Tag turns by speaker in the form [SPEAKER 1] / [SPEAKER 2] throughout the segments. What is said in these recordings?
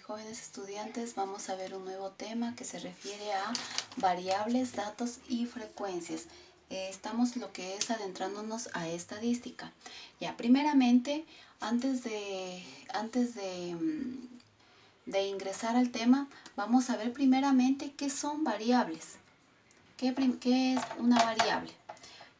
[SPEAKER 1] Jóvenes estudiantes, vamos a ver un nuevo tema que se refiere a variables, datos y frecuencias. Estamos lo que es adentrándonos a estadística. Ya, primeramente, antes de ingresar al tema, vamos a ver primeramente qué son variables. ¿Qué es una variable?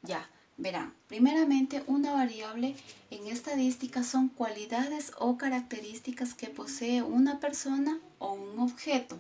[SPEAKER 1] Ya, verán, primeramente una variable en estadística son cualidades o características que posee una persona o un objeto,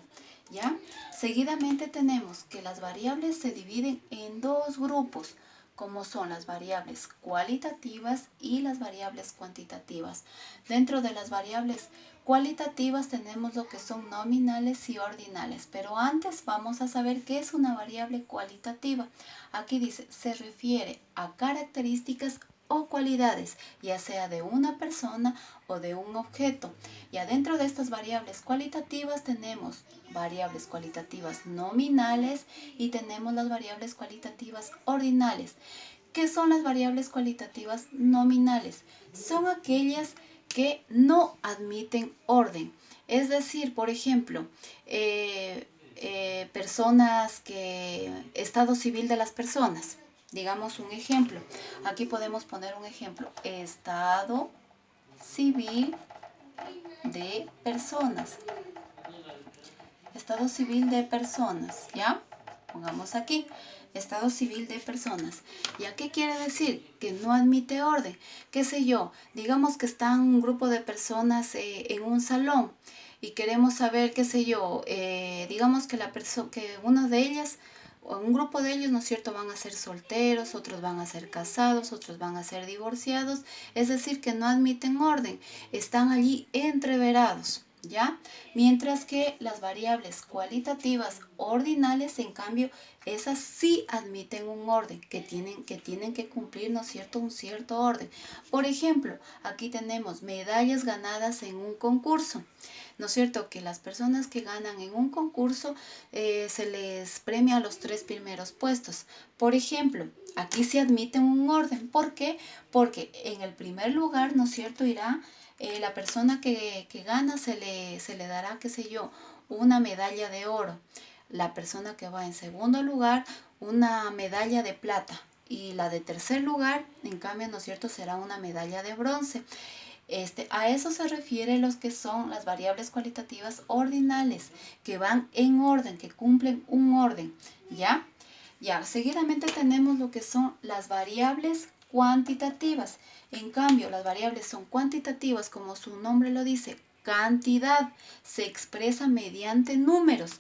[SPEAKER 1] ¿ya? Seguidamente tenemos que las variables se dividen en dos grupos, como son las variables cualitativas y las variables cuantitativas. Dentro de las variables cualitativas tenemos lo que son nominales y ordinales, pero antes vamos a saber qué es una variable cualitativa. Aquí dice, se refiere a características o cualidades, ya sea de una persona o de un objeto. Y adentro de estas variables cualitativas tenemos variables cualitativas nominales y tenemos las variables cualitativas ordinales. ¿Qué son las variables cualitativas nominales? Son aquellas que no admiten orden. Es decir, por ejemplo, personas estado civil de las personas. Digamos un ejemplo. Aquí podemos poner un ejemplo. Estado civil de personas. Estado civil de personas, ¿ya? Pongamos aquí, estado civil de personas. ¿Ya qué quiere decir? Que no admite orden. ¿Qué sé yo? Digamos que están un grupo de personas en un salón y queremos saber, qué sé yo, digamos que que una de ellas, o un grupo de ellos, ¿no es cierto?, van a ser solteros, otros van a ser casados, otros van a ser divorciados. Es decir, que no admiten orden. Están allí entreverados. ¿Ya? Mientras que las variables cualitativas ordinales, en cambio, esas sí admiten un orden, que tienen que cumplir, ¿no es cierto?, un cierto orden. Por ejemplo, aquí tenemos medallas ganadas en un concurso. ¿No es cierto? Que las personas que ganan en un concurso se les premia a los 3 primeros puestos. Por ejemplo, aquí se admite un orden. ¿Por qué? Porque en el primer lugar, ¿no es cierto?, irá la persona que gana se le dará, qué sé yo, una medalla de oro. La persona que va en segundo lugar, una medalla de plata. Y la de tercer lugar, en cambio, ¿no es cierto?, será una medalla de bronce. A eso se refiere los que son las variables cualitativas ordinales, que van en orden, que cumplen un orden, ¿ya? Ya, seguidamente tenemos lo que son las variables cuantitativas. En cambio, las variables son cuantitativas, como su nombre lo dice, cantidad, se expresa mediante números.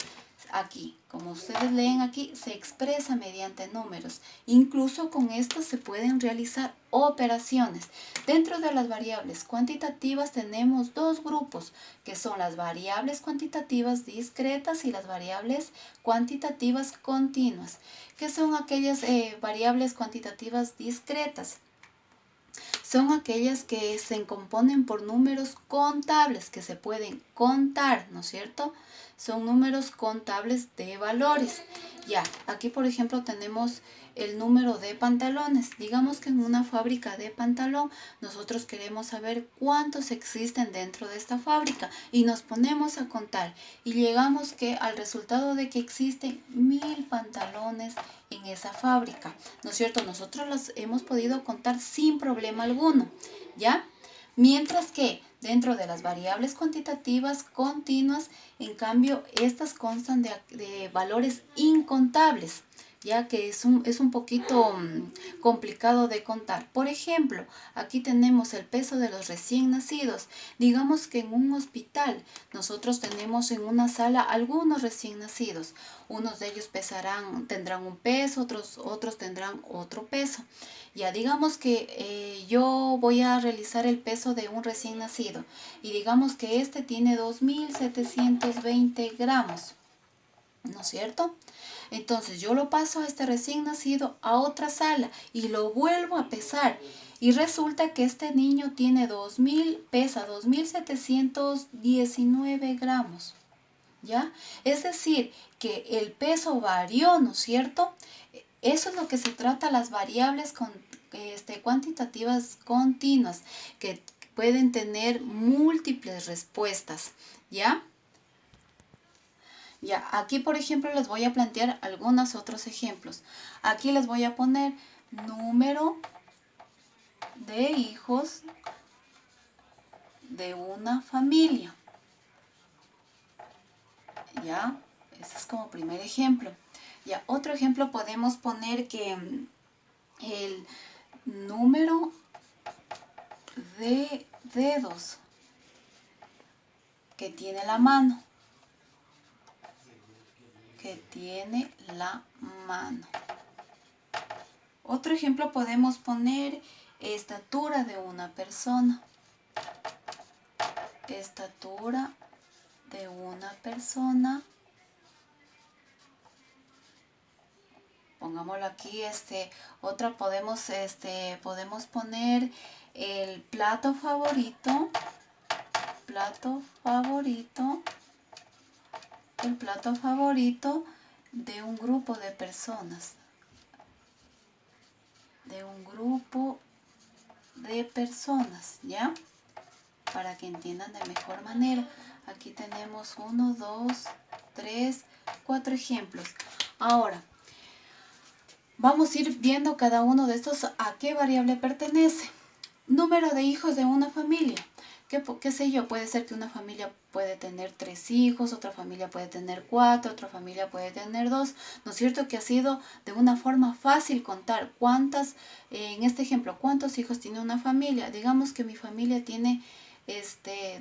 [SPEAKER 1] Aquí, como ustedes leen aquí, se expresa mediante números. Incluso con estas se pueden realizar operaciones. Dentro de las variables cuantitativas tenemos dos grupos, que son las variables cuantitativas discretas y las variables cuantitativas continuas. ¿Qué son aquellas variables cuantitativas discretas? Son aquellas que se componen por números contables, que se pueden contar, ¿no es cierto? Son números contables de valores. Ya, aquí por ejemplo tenemos el número de pantalones. Digamos que en una fábrica de pantalón nosotros queremos saber cuántos existen dentro de esta fábrica y nos ponemos a contar y llegamos al resultado de que existen 1000 pantalones en esa fábrica, ¿no es cierto? Nosotros los hemos podido contar sin problema alguno, ¿ya? Mientras que dentro de las variables cuantitativas continuas, en cambio, estas constan de valores incontables, ya que es un poquito complicado de contar. Por ejemplo, aquí tenemos el peso de los recién nacidos. Digamos que en un hospital nosotros tenemos en una sala algunos recién nacidos. Unos de ellos tendrán un peso, otros tendrán otro peso. Ya digamos que yo voy a realizar el peso de un recién nacido y digamos que este tiene 2720 gramos, ¿no es cierto? Entonces yo lo paso a este recién nacido a otra sala y lo vuelvo a pesar. Y resulta que este niño pesa 2719 gramos. ¿Ya? Es decir, que el peso varió, ¿no es cierto? Eso es lo que se trata las variables cuantitativas continuas, que pueden tener múltiples respuestas, ¿ya? Ya, aquí por ejemplo les voy a plantear algunos otros ejemplos. Aquí les voy a poner número de hijos de una familia. Ya, ese es como primer ejemplo. Ya, otro ejemplo podemos poner que el número de dedos que tiene la mano. Otro ejemplo podemos poner estatura de una persona. Estatura de una persona. Pongámoslo aquí, otra podemos poner el plato favorito. El plato favorito de un grupo de personas. ¿Ya? Para que entiendan de mejor manera. Aquí tenemos 1, 2, 3, 4 ejemplos. Ahora, vamos a ir viendo cada uno de estos a qué variable pertenece. Número de hijos de una familia. ¿Qué sé yo? Puede ser que una familia puede tener 3 hijos, otra familia puede tener 4, otra familia puede tener 2. ¿No es cierto que ha sido de una forma fácil contar en este ejemplo, cuántos hijos tiene una familia? Digamos que mi familia tiene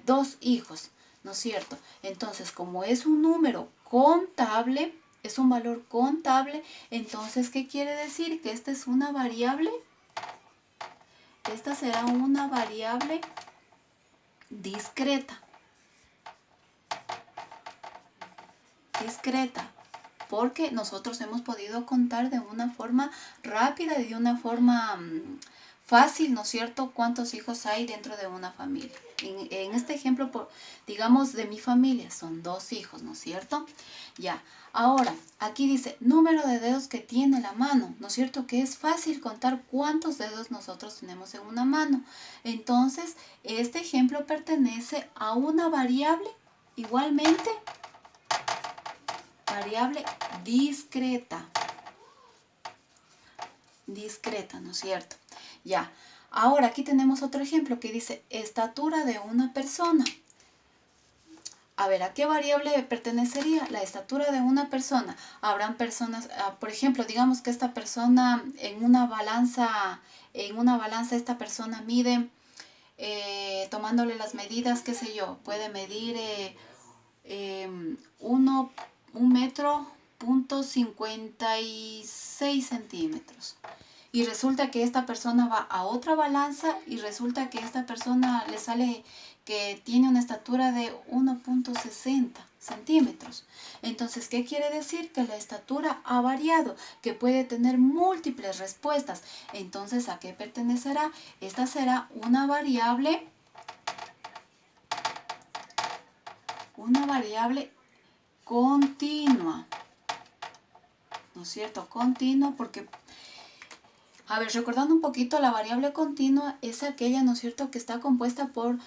[SPEAKER 1] 2 hijos, ¿no es cierto? Entonces, como es un número contable, es un valor contable, entonces, ¿qué quiere decir? Que esta es una variable. Esta será una variable discreta, porque nosotros hemos podido contar de una forma rápida y de una forma fácil, ¿no es cierto?, cuántos hijos hay dentro de una familia. En este ejemplo, digamos, de mi familia, son 2 hijos, ¿no es cierto? Ya, ahora, aquí dice, número de dedos que tiene la mano, ¿no es cierto?, que es fácil contar cuántos dedos nosotros tenemos en una mano. Entonces, este ejemplo pertenece a una variable, igualmente, variable discreta, ¿no es cierto? Ya, ahora aquí tenemos otro ejemplo que dice estatura de una persona. A ver, ¿a qué variable pertenecería la estatura de una persona? Habrán personas, por ejemplo, digamos que esta persona en una balanza esta persona mide, tomándole las medidas, qué sé yo, puede medir 1,56 m. Y resulta que esta persona va a otra balanza y resulta que esta persona le sale que tiene una estatura de 1,60 cm. Entonces, ¿qué quiere decir? Que la estatura ha variado, que puede tener múltiples respuestas. Entonces, ¿a qué pertenecerá? Esta será una variable continua, ¿no es cierto? Continua porque, a ver, recordando un poquito, la variable continua es aquella, ¿no es cierto?, que está compuesta por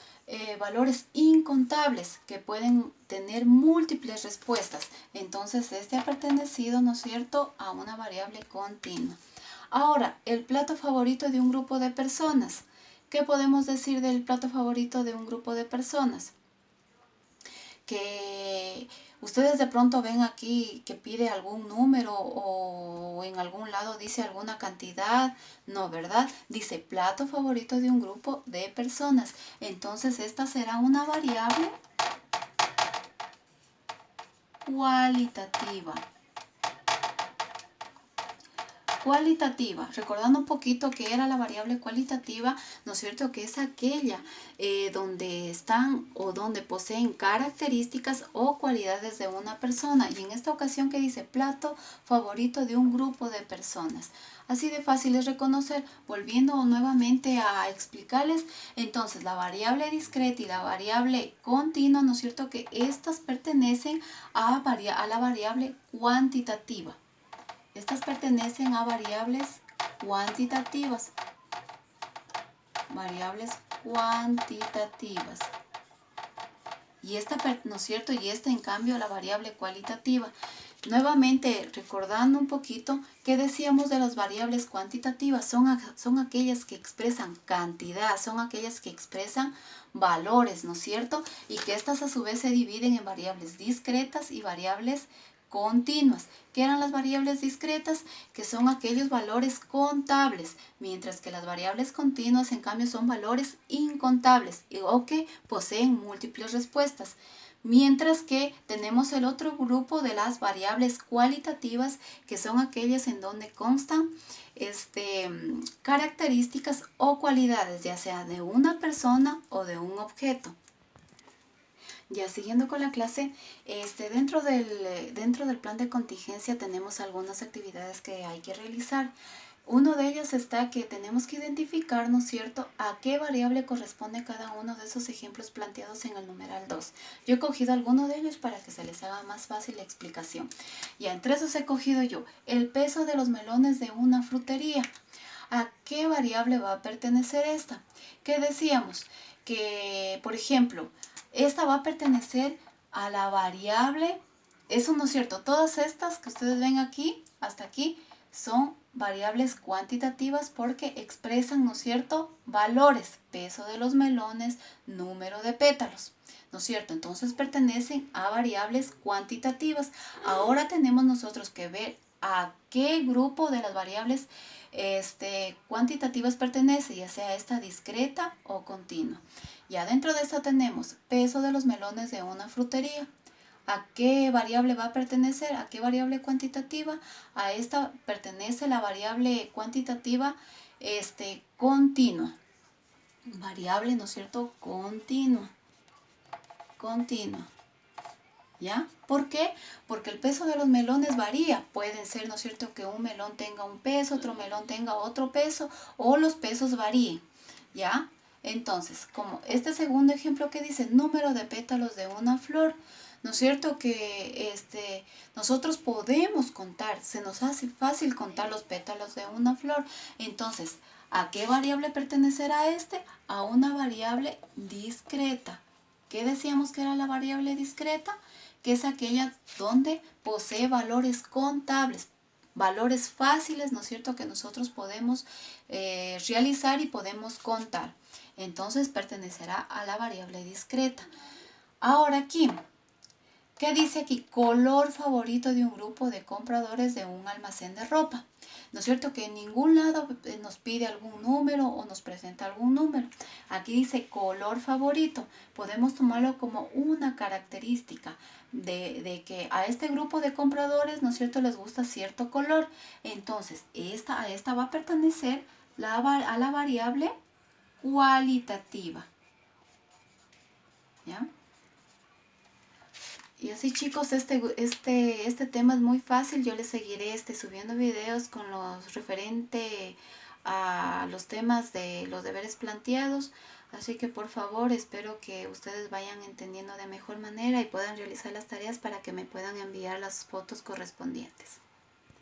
[SPEAKER 1] valores incontables que pueden tener múltiples respuestas. Entonces, ha pertenecido, ¿no es cierto?, a una variable continua. Ahora, el plato favorito de un grupo de personas. ¿Qué podemos decir del plato favorito de un grupo de personas? Que ustedes de pronto ven aquí que pide algún número o en algún lado dice alguna cantidad. No, ¿verdad? Dice plato favorito de un grupo de personas. Entonces esta será una variable cualitativa. Recordando un poquito que era la variable cualitativa, ¿no es cierto?, que es aquella donde están o donde poseen características o cualidades de una persona. Y en esta ocasión que dice plato favorito de un grupo de personas. Así de fácil es reconocer. Volviendo nuevamente a explicarles, entonces la variable discreta y la variable continua, ¿no es cierto?, que estas pertenecen a la variable cuantitativa. Estas pertenecen a variables cuantitativas. cuantitativas. Y esta, ¿no es cierto? Y esta, en cambio, la variable cualitativa. Nuevamente, recordando un poquito, ¿qué decíamos de las variables cuantitativas? Son aquellas que expresan cantidad, son aquellas que expresan valores, ¿no es cierto? Y que estas a su vez se dividen en variables discretas y variables continuas. ¿Qué eran las variables discretas? Que son aquellos valores contables, mientras que las variables continuas, en cambio, son valores incontables o que poseen múltiples respuestas. Mientras que tenemos el otro grupo de las variables cualitativas, que son aquellas en donde constan características o cualidades, ya sea de una persona o de un objeto. Ya siguiendo con la clase, dentro del plan de contingencia tenemos algunas actividades que hay que realizar. Uno de ellos está que tenemos que identificar, ¿no es cierto?, a qué variable corresponde cada uno de esos ejemplos planteados en el numeral 2. Yo he cogido alguno de ellos para que se les haga más fácil la explicación. Ya, entre esos he cogido yo el peso de los melones de una frutería. ¿A qué variable va a pertenecer esta? ¿Qué decíamos? Que, por ejemplo, esta va a pertenecer a la variable, eso no es cierto, todas estas que ustedes ven aquí, hasta aquí, son variables cuantitativas porque expresan, ¿no es cierto?, valores, peso de los melones, número de pétalos, ¿no es cierto? Entonces pertenecen a variables cuantitativas. Ahora tenemos nosotros que ver a qué grupo de las variables cuantitativas pertenece, ya sea esta discreta o continua. Ya dentro de esta tenemos peso de los melones de una frutería. ¿A qué variable va a pertenecer? ¿A qué variable cuantitativa? A esta pertenece la variable cuantitativa continua. Variable, ¿no es cierto?, continua. Continua. ¿Ya? ¿Por qué? Porque el peso de los melones varía. Pueden ser, ¿no es cierto?, que un melón tenga un peso, otro melón tenga otro peso, o los pesos varíen. ¿Ya? Entonces, como este segundo ejemplo que dice número de pétalos de una flor, ¿no es cierto?, que nosotros podemos contar, se nos hace fácil contar los pétalos de una flor. Entonces, ¿a qué variable pertenecerá este? A una variable discreta. ¿Qué decíamos que era la variable discreta? Que es aquella donde posee valores contables, valores fáciles, ¿no es cierto?, que nosotros podemos realizar y podemos contar. Entonces pertenecerá a la variable discreta. Ahora aquí, ¿qué dice aquí? Color favorito de un grupo de compradores de un almacén de ropa. ¿No es cierto?, que en ningún lado nos pide algún número o nos presenta algún número. Aquí dice color favorito. Podemos tomarlo como una característica de que a este grupo de compradores, ¿no es cierto?, les gusta cierto color. Entonces, a esta va a pertenecer a la variable cualitativa. ¿Ya? Y así, chicos, este tema es muy fácil. Yo les seguiré subiendo videos con los referente a los temas de los deberes planteados. Así que por favor, espero que ustedes vayan entendiendo de mejor manera y puedan realizar las tareas para que me puedan enviar las fotos correspondientes.